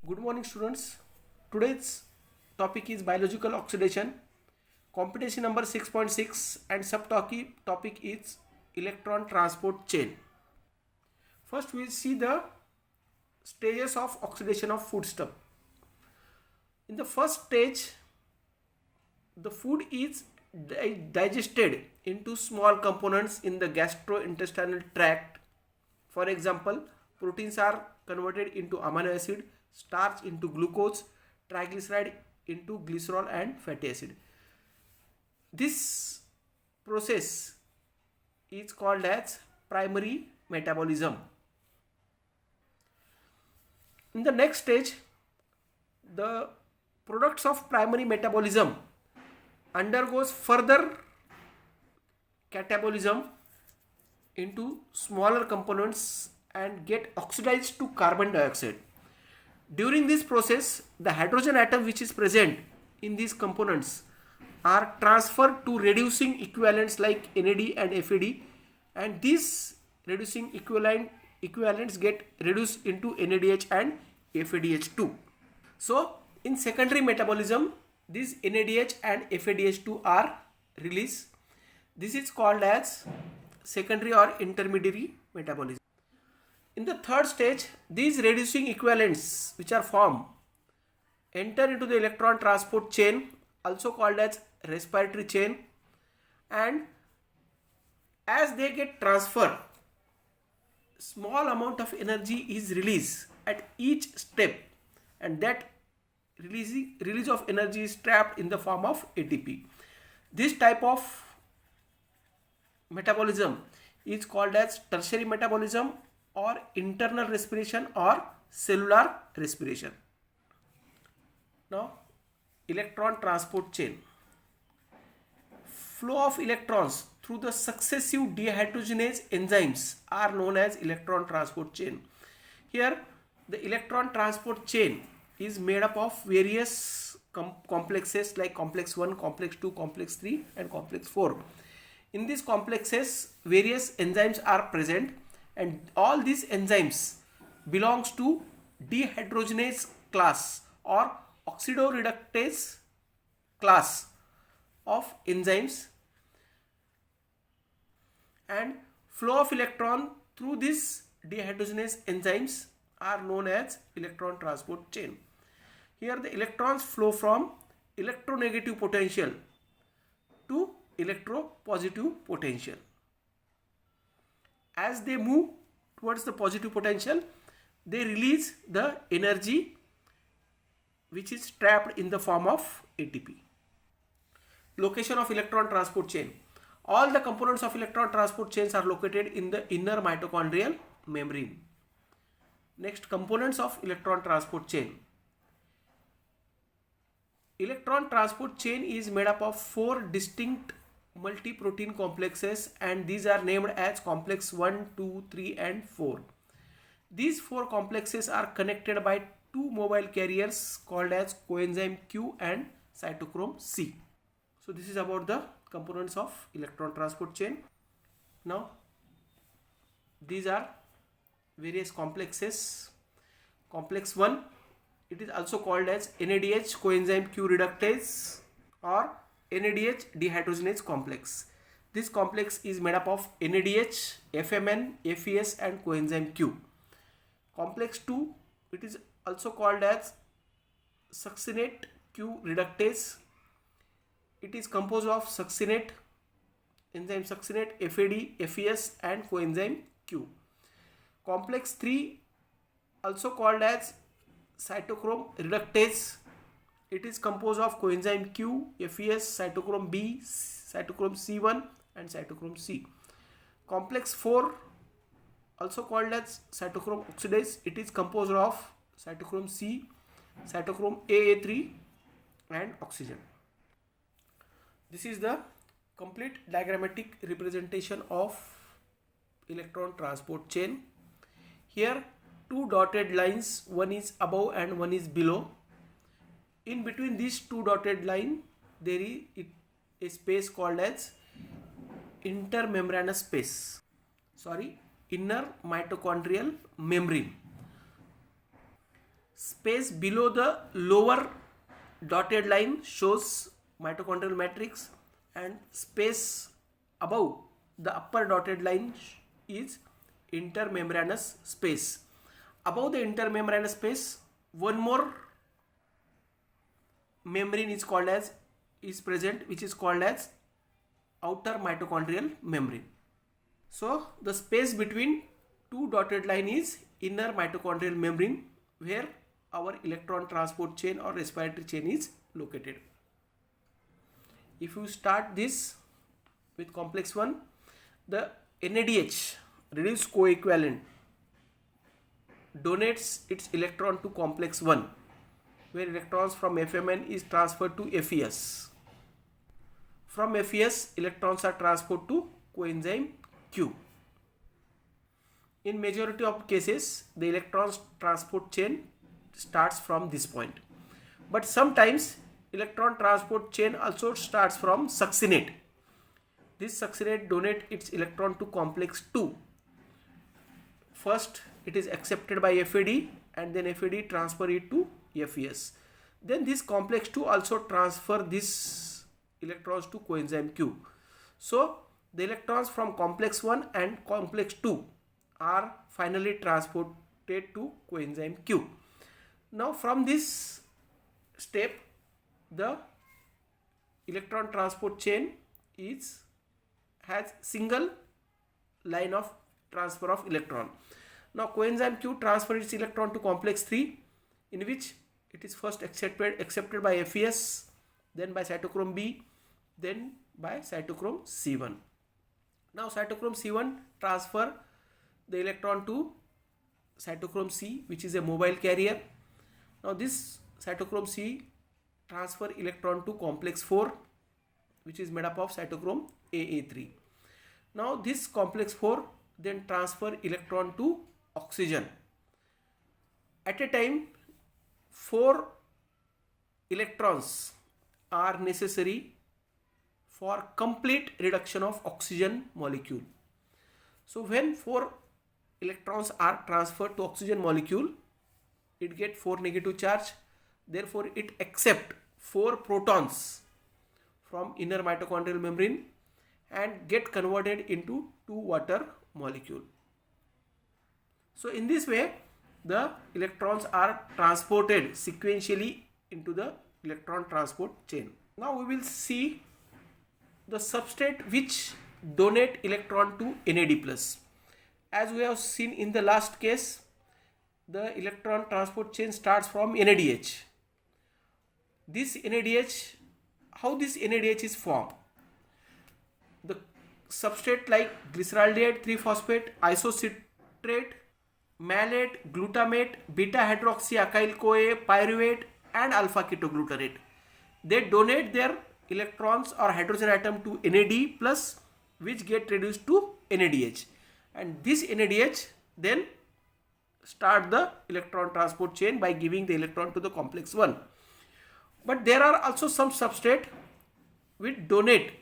Good morning, students. Today's topic is biological oxidation, competency number 6.6, and subtopic is electron transport chain. First, we will see the stages of oxidation of foodstuff. In the first stage, the food is digested into small components in the gastrointestinal tract. For example, proteins are converted into amino acid, starch into glucose, triglyceride into glycerol and fatty acid. This process is called as primary metabolism. In the next stage, the products of primary metabolism undergoes further catabolism into smaller components and get oxidized to carbon dioxide. During this process, the hydrogen atom which is present in these components are transferred to reducing equivalents like NAD and FAD, and these reducing equivalents get reduced into NADH and FADH2. So in secondary metabolism, these NADH and FADH2 are released. This is called as secondary or intermediary metabolism. In the third stage, these reducing equivalents which are formed enter into the electron transport chain, also called as respiratory chain, and as they get transferred, small amount of energy is released at each step, and that release of energy is trapped in the form of ATP. This type of metabolism is called as tertiary metabolism or internal respiration or cellular respiration. Now, electron transport chain. Flow of electrons through the successive dehydrogenase enzymes are known as electron transport chain. Here, the electron transport chain is made up of various complexes like complex 1, complex 2, complex 3 and complex 4. In these complexes, various enzymes are present, and all these enzymes belongs to dehydrogenase class or oxidoreductase class of enzymes, and flow of electron through this dehydrogenase enzymes are known as electron transport chain. Here the electrons flow from electronegative potential to electropositive potential. As they move towards the positive potential, they release the energy which is trapped in the form of ATP. Location of electron transport chain. All the components of electron transport chains are located in the inner mitochondrial membrane. Next, components of electron transport chain. Electron transport chain is made up of 4 distinct multi-protein complexes, and these are named as complex 1, 2, 3 and 4. These 4 complexes are connected by 2 mobile carriers called as coenzyme Q and cytochrome C. So this is about the components of electron transport chain. Now these are various complexes. Complex 1, it is also called as NADH coenzyme Q reductase or NADH dehydrogenase complex. This complex is made up of NADH, FMN, FES and coenzyme Q. Complex 2, it is also called as succinate Q reductase. It is composed of succinate, enzyme succinate, FAD, FES and coenzyme Q. Complex 3, also called as cytochrome reductase. It is composed of coenzyme Q, FES, cytochrome B, cytochrome C1 and cytochrome C. Complex 4, also called as cytochrome oxidase. It is composed of cytochrome C, cytochrome AA3 and oxygen. This is the complete diagrammatic representation of electron transport chain. Here 2 dotted lines, one is above and one is below. In between these 2 dotted line, there is a space called as intermembranous space. Inner mitochondrial membrane. Space below the lower dotted line shows mitochondrial matrix, and space above the upper dotted line is intermembranous space. Above the intermembranous space, one more membrane is present, which is called as outer mitochondrial membrane. So the space between two dotted line is inner mitochondrial membrane, where our electron transport chain or respiratory chain is located. If you start this with complex 1, the NADH, reduced coequivalent, donates its electron to complex 1, where electrons from FMN is transferred to FES. From FES, electrons are transferred to coenzyme Q. In majority of cases, the electrons transport chain starts from this point. But sometimes electron transport chain also starts from succinate. This succinate donates its electron to complex 2. First, it is accepted by FAD, and then FAD transfer it to FES. Then this complex 2 also transfer this electrons to coenzyme Q. So the electrons from complex 1 and complex 2 are finally transported to coenzyme Q. Now from this step, the electron transport chain has single line of transfer of electron. Now coenzyme Q transfers its electron to complex 3, in which it is first accepted by FES, then by cytochrome B, then by cytochrome C1. Now cytochrome C1 transfer the electron to cytochrome C, which is a mobile carrier. Now this cytochrome C transfer electron to complex 4, which is made up of cytochrome AA3. Now this complex 4 then transfer electron to oxygen. At a time, 4 electrons are necessary for complete reduction of oxygen molecule. So when 4 electrons are transferred to oxygen molecule, it gets 4 negative charge. Therefore it accepts 4 protons from inner mitochondrial membrane and get converted into 2 water molecule. So in this way, the electrons are transported sequentially into the electron transport chain. Now we will see the substrate which donate electron to NAD+. As we have seen in the last case, the electron transport chain starts from NADH. This NADH, how this NADH is formed? The substrate like glyceraldehyde 3-phosphate, isocitrate, malate, glutamate, beta-hydroxy-acyl-CoA, pyruvate and alpha-ketoglutarate. They donate their electrons or hydrogen atom to NAD+, which get reduced to NADH. And this NADH then start the electron transport chain by giving the electron to the complex 1. But there are also some substrate which donate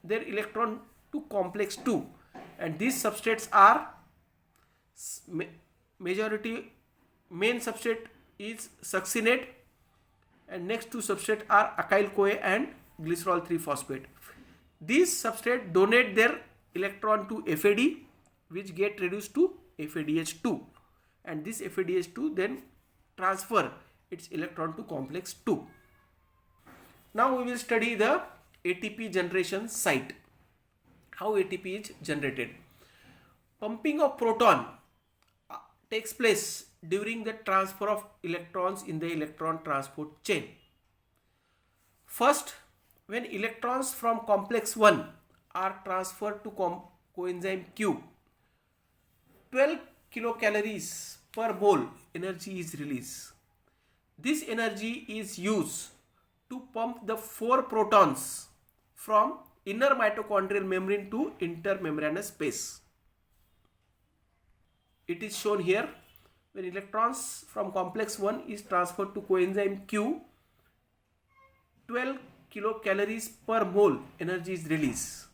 their electron to complex 2, and these substrates are main substrate is succinate, and next two substrate are acyl-CoA and glycerol 3-phosphate. These substrate donate their electron to FAD, which get reduced to FADH2, and this FADH2 then transfer its electron to complex 2. Now we will study the ATP generation site. How ATP is generated. Pumping of proton takes place during the transfer of electrons in the electron transport chain. First, when electrons from complex 1 are transferred to coenzyme Q, 12 kilocalories per mole energy is released. This energy is used to pump the 4 protons from inner mitochondrial membrane to intermembranous space. It is shown here. When electrons from complex 1 is transferred to coenzyme Q, 12 kilocalories per mole energy is released.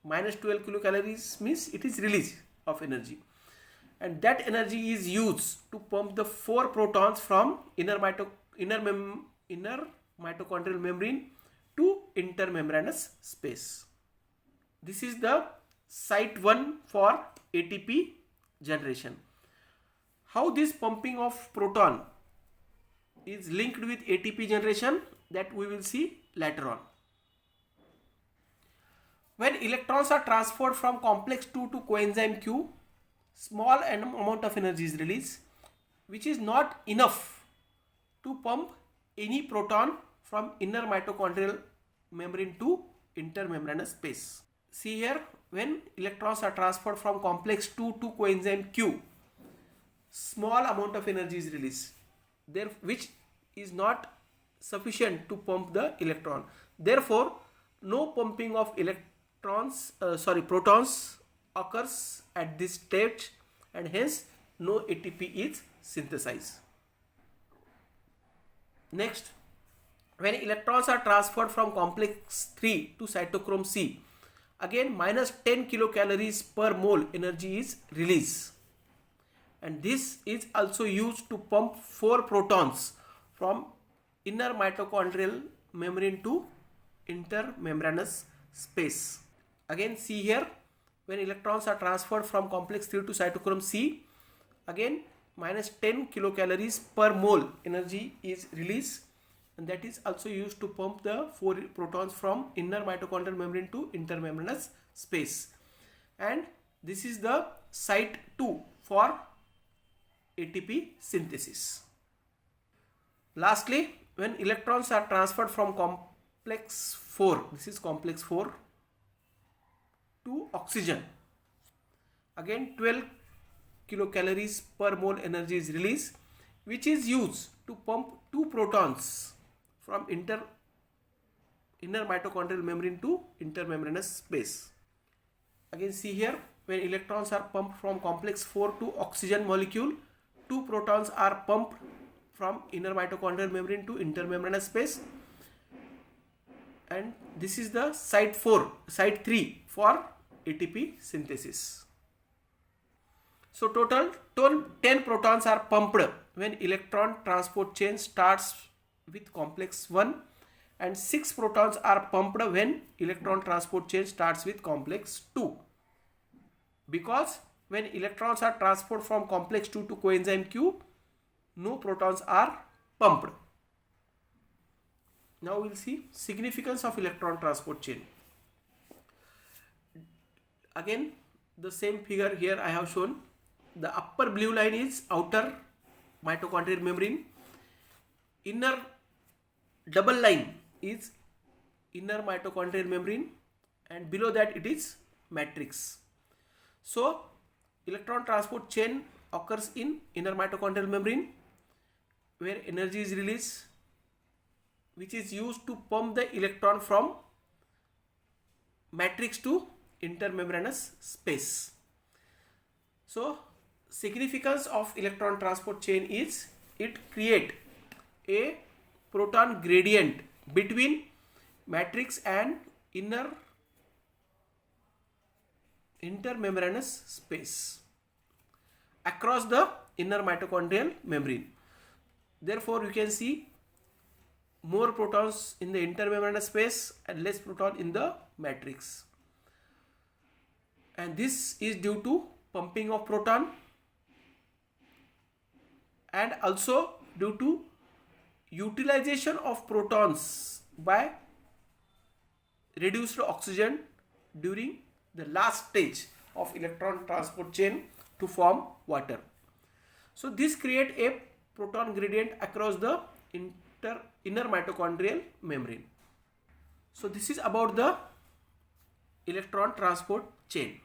Minus 12 kilocalories means it is release of energy. and that energy is used to pump the 4 protons from inner mitochondrial membrane to intermembranous space. This is the site 1 for ATP generation. How this pumping of proton is linked with ATP generation, that we will see later on. When electrons are transferred from complex 2 to coenzyme Q, small amount of energy is released, which is not enough to pump any proton from inner mitochondrial membrane to intermembranous space. See here, when electrons are transferred from complex 2 to coenzyme Q, small amount of energy is released, which is not sufficient to pump the electron. Therefore, no pumping of protons occurs at this stage, and hence no ATP is synthesized. Next, when electrons are transferred from complex 3 to cytochrome C, again minus 10 kilocalories per mole energy is released, and this is also used to pump 4 protons from inner mitochondrial membrane to intermembranous space. Again, see here, when electrons are transferred from complex 3 to cytochrome C, again minus 10 kilocalories per mole energy is released, and that is also used to pump the 4 protons from inner mitochondrial membrane to intermembranous space. And this is the site 2 for ATP synthesis. Lastly, when electrons are transferred from complex 4, this is complex 4, to oxygen, again 12 kilocalories per mole energy is released, which is used to pump 2 protons from inner mitochondrial membrane to intermembranous space. Again, see here, when electrons are pumped from complex 4 to oxygen molecule, 2 protons are pumped from inner mitochondrial membrane to intermembranous space, and this is the site 3 for ATP synthesis. So total 10 protons are pumped when electron transport chain starts with complex 1, and 6 protons are pumped when electron transport chain starts with complex 2. Because when electrons are transferred from complex 2 to coenzyme Q, no protons are pumped. Now we will see significance of electron transport chain. Again, the same figure here I have shown. The upper blue line is outer mitochondrial membrane. Inner double line is inner mitochondrial membrane, and below that it is matrix. So electron transport chain occurs in inner mitochondrial membrane, where energy is released, which is used to pump the electron from matrix to intermembranous space. So significance of electron transport chain is it create a proton gradient between matrix and intermembranous space across the inner mitochondrial membrane. Therefore, you can see more protons in the intermembranous space and less proton in the matrix. And this is due to pumping of proton, and also due to utilization of protons by reduced oxygen during the last stage of electron transport chain to form water. So this create a proton gradient across the inner mitochondrial membrane. So this is about the electron transport chain.